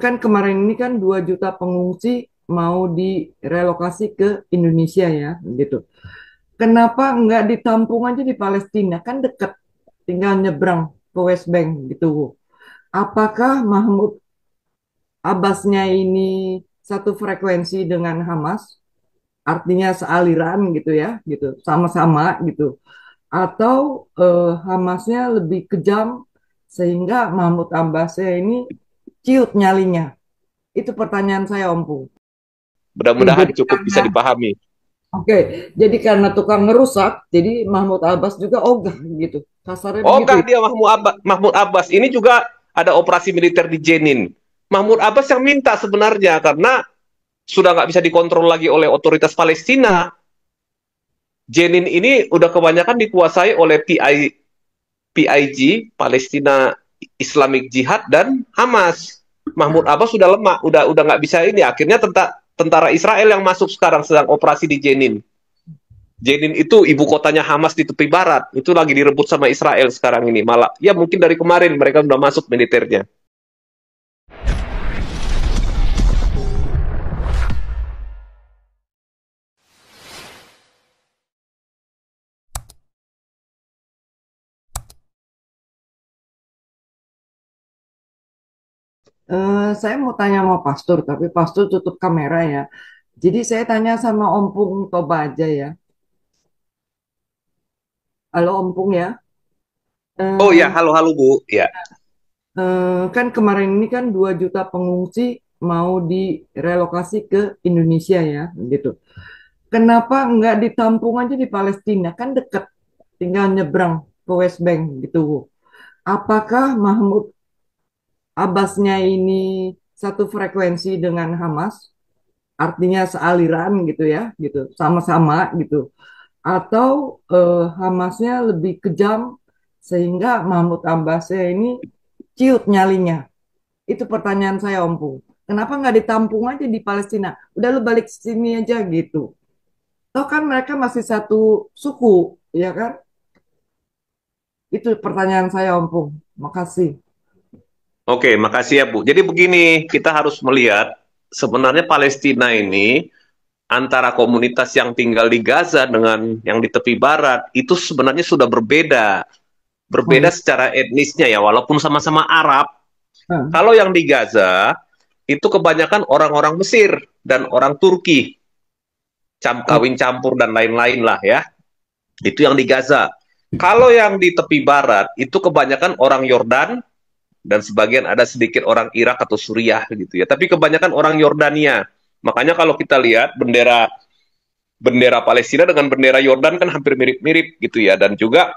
Kan kemarin ini kan 2 juta pengungsi mau direlokasi ke Indonesia ya, gitu. Kenapa nggak ditampung aja di Palestina? Kan dekat, tinggal nyebrang ke West Bank gitu. Apakah Mahmud Abbasnya ini satu frekuensi dengan Hamas? Artinya sealiran gitu ya, gitu, sama-sama gitu. Atau Hamasnya lebih kejam sehingga Mahmud Abbasnya ini ciut nyalinya? Itu pertanyaan saya, Om Pung. Oke, Mudah-mudahan jadi cukup bisa karena dipahami. oke, jadi karena tukang ngerusak, jadi Mahmud Abbas juga ogah gitu. Kasarnya begitu Ogah ya. dia Mahmud Abbas. Ini juga ada operasi militer di Jenin. Mahmud Abbas yang minta sebenarnya karena sudah nggak bisa dikontrol lagi oleh otoritas Palestina. Jenin ini udah kebanyakan dikuasai oleh PIG, Palestina Islamic Jihad dan Hamas. Mahmud Abbas sudah lemah, udah nggak bisa ini. Akhirnya tentara Israel yang masuk sekarang sedang operasi di Jenin. Jenin itu ibu kotanya Hamas di tepi barat. Itu lagi direbut sama Israel sekarang ini. Malah ya mungkin dari kemarin mereka sudah masuk militernya. Saya mau tanya sama Pastor, tapi Pastor tutup kamera ya. Jadi saya tanya sama Om Pung Toba aja ya. Halo Om Pung ya. Oh ya, Eh, halo halo Bu. Ya. kan kemarin ini kan 2 juta pengungsi mau direlokasi ke Indonesia ya, gitu. Kenapa nggak ditampung aja di Palestina? Kan dekat, tinggal nyebrang ke West Bank gitu. Apakah Mahmud Abbasnya ini satu frekuensi dengan Hamas? Artinya sealiran gitu ya, gitu, sama-sama gitu. Atau Hamasnya lebih kejam sehingga Mahmud Abbasnya ini ciut nyalinya? Itu pertanyaan saya, Om Pung. Kenapa nggak ditampung aja di Palestina? Udah lu balik sini aja gitu. Toh kan mereka masih satu suku, ya kan? Itu pertanyaan saya, Om Pung. Makasih. Oke, makasih ya Bu. Jadi begini, kita harus melihat sebenarnya Palestina ini antara komunitas yang tinggal di Gaza dengan yang di tepi barat itu sebenarnya sudah berbeda. Oh Berbeda iya. secara etnisnya ya, walaupun sama-sama Arab. Ah, Kalau yang di Gaza itu kebanyakan orang-orang Mesir dan orang Turki, oh, kawin campur dan lain-lain lah ya. Itu yang di Gaza. Kalau yang di tepi barat itu kebanyakan orang Yordan dan sebagian ada sedikit orang Irak atau Suriah gitu ya. Tapi kebanyakan orang Yordania. Makanya kalau kita lihat bendera bendera Palestina dengan bendera Yordan kan hampir mirip-mirip gitu ya, dan juga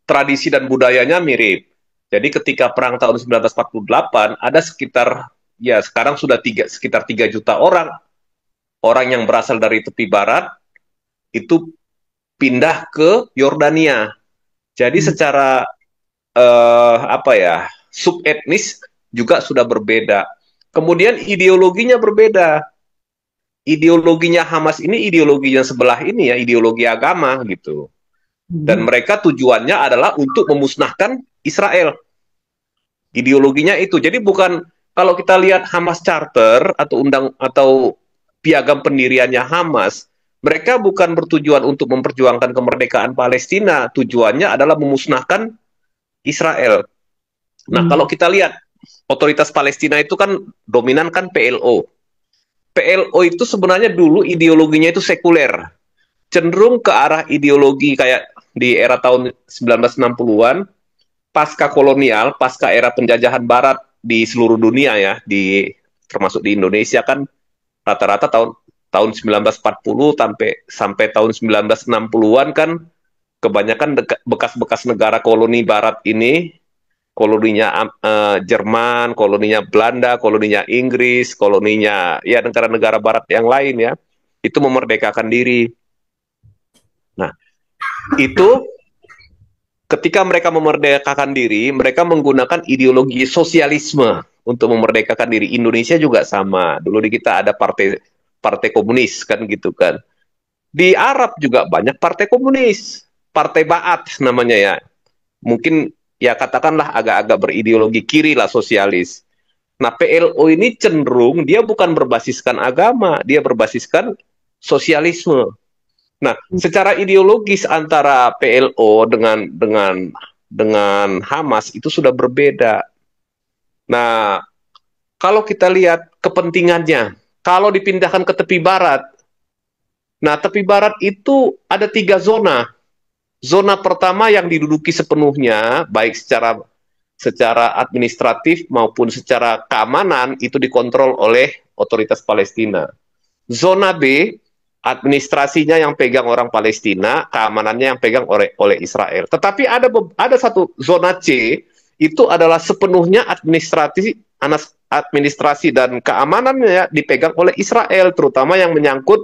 tradisi dan budayanya mirip. Jadi ketika perang tahun 1948 ada sekitar ya sekarang sudah sekitar 3 juta orang orang yang berasal dari tepi barat itu pindah ke Yordania. Jadi hmm, secara apa ya, subetnis juga sudah berbeda. Kemudian ideologinya berbeda. Ideologinya Hamas ini ideologinya sebelah ini ya, ideologi agama gitu. Dan hmm. mereka tujuannya adalah untuk memusnahkan Israel. Ideologinya itu. Jadi bukan, kalau kita lihat Hamas Charter atau piagam pendiriannya Hamas, mereka bukan bertujuan untuk memperjuangkan kemerdekaan Palestina, tujuannya adalah memusnahkan Israel. Nah, Hmm. kalau kita lihat otoritas Palestina itu kan dominan kan PLO. PLO itu sebenarnya dulu ideologinya itu sekuler, cenderung ke arah ideologi kayak di era tahun 1960-an, pasca kolonial, pasca era penjajahan barat di seluruh dunia ya, termasuk di Indonesia kan rata-rata tahun 1940 sampai sampai tahun 1960-an kan kebanyakan bekas-bekas negara koloni barat ini, koloninya Jerman, koloninya Belanda, koloninya Inggris, koloninya ya negara-negara barat yang lain ya, itu memerdekakan diri. Nah, itu ketika mereka memerdekakan diri, mereka menggunakan ideologi sosialisme untuk memerdekakan diri. Indonesia juga sama. Dulu di kita ada partai partai komunis kan gitu kan. Di Arab juga banyak partai komunis. Partai Ba'ath namanya ya. Mungkin ya katakanlah agak-agak berideologi kiri lah, sosialis. Nah, PLO ini cenderung dia bukan berbasiskan agama, dia berbasiskan sosialisme. Nah, secara ideologis antara PLO dengan Hamas itu sudah berbeda. Nah, kalau kita lihat kepentingannya, kalau dipindahkan ke tepi barat, nah tepi barat itu ada 3 zona. Zona pertama yang diduduki sepenuhnya, baik secara administratif maupun secara keamanan itu dikontrol oleh otoritas Palestina. Zona B, administrasinya yang pegang orang Palestina, keamanannya yang pegang oleh Israel. Tetapi ada satu zona C, itu adalah sepenuhnya administrasi dan keamanannya dipegang oleh Israel, terutama yang menyangkut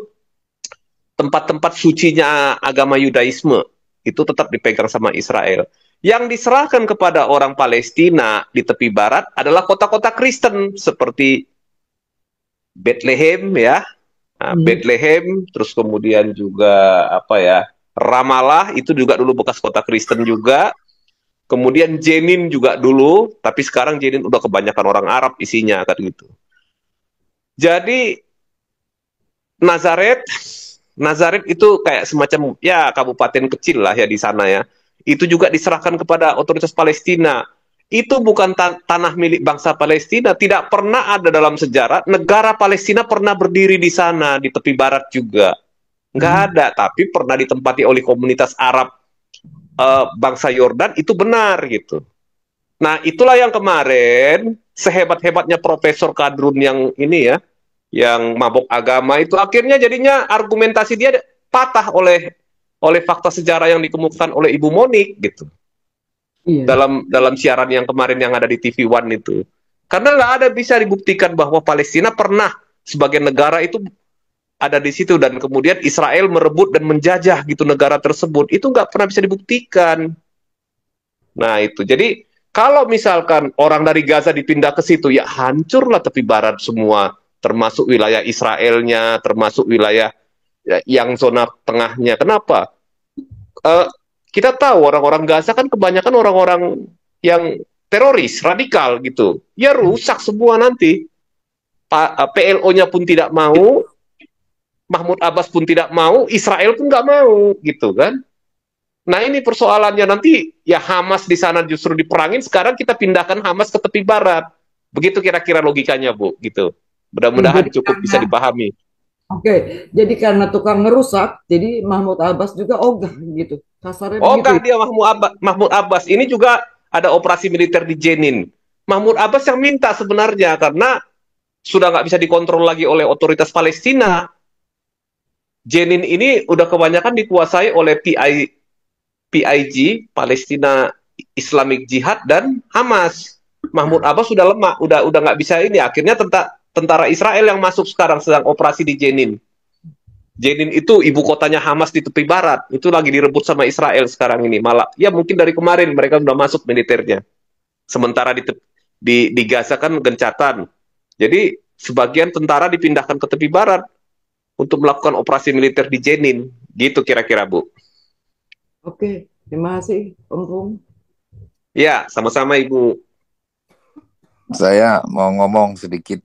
tempat-tempat sucinya agama Yudaisme. Itu tetap dipegang sama Israel. Yang diserahkan kepada orang Palestina di tepi barat adalah kota-kota Kristen seperti Bethlehem ya. Nah, Hmm. Bethlehem, terus kemudian juga apa ya, Ramallah itu juga dulu bekas kota Kristen juga. Kemudian Jenin juga dulu, tapi sekarang Jenin udah kebanyakan orang Arab isinya kan gitu. Jadi Nazaret, Nazaret itu kayak semacam ya kabupaten kecil lah ya di sana ya. Itu juga diserahkan kepada otoritas Palestina. Itu bukan tanah milik bangsa Palestina. Tidak pernah ada dalam sejarah negara Palestina pernah berdiri di sana di tepi barat juga. Nggak Hmm. ada, tapi pernah ditempati oleh komunitas Arab bangsa Yordan itu benar gitu. Nah, itulah yang kemarin sehebat-hebatnya Profesor Kadrun yang ini ya, yang mabok agama itu akhirnya jadinya argumentasi dia patah oleh fakta sejarah yang dikemukakan oleh Ibu Monik gitu. Iya. Dalam siaran yang kemarin yang ada di TV One itu. Karena nggak ada bisa dibuktikan bahwa Palestina pernah sebagai negara itu ada di situ dan kemudian Israel merebut dan menjajah gitu negara tersebut. Itu nggak pernah bisa dibuktikan. Nah itu. Jadi kalau misalkan orang dari Gaza dipindah ke situ, ya hancurlah tepi barat semua, termasuk wilayah Israelnya, termasuk wilayah ya, yang zona tengahnya. Kenapa? Eh, kita tahu orang-orang Gaza kan kebanyakan orang-orang yang teroris, radikal gitu. Ya rusak semua nanti. PLO-nya pun tidak mau, Mahmud Abbas pun tidak mau, Israel pun nggak mau, gitu kan? Nah ini persoalannya nanti ya Hamas di sana justru diperangin, sekarang kita pindahkan Hamas ke tepi barat. Begitu kira-kira logikanya, Bu, gitu. Mudah-mudahan Jadi cukup bisa dipahami. oke, jadi karena tukang ngerusak, jadi Mahmud Abbas juga ogah gitu. Kasarnya begitu Ogah ya. dia Mahmud Abbas. Ini juga ada operasi militer di Jenin. Mahmud Abbas yang minta sebenarnya karena sudah nggak bisa dikontrol lagi oleh otoritas Palestina. Jenin ini udah kebanyakan dikuasai oleh PIG, Palestina Islamic Jihad dan Hamas. Mahmud Abbas sudah lemah, udah nggak bisa ini. Akhirnya tentara Israel yang masuk sekarang sedang operasi di Jenin. Jenin itu ibu kotanya Hamas di tepi barat. Itu lagi direbut sama Israel sekarang ini. Malah ya mungkin dari kemarin mereka sudah masuk militernya. Sementara di Gaza kan gencatan. Jadi sebagian tentara dipindahkan ke tepi barat untuk melakukan operasi militer di Jenin. Gitu kira-kira, Bu. Oke, terima kasih, Om Pung. Ya, sama-sama Ibu. Saya mau ngomong sedikit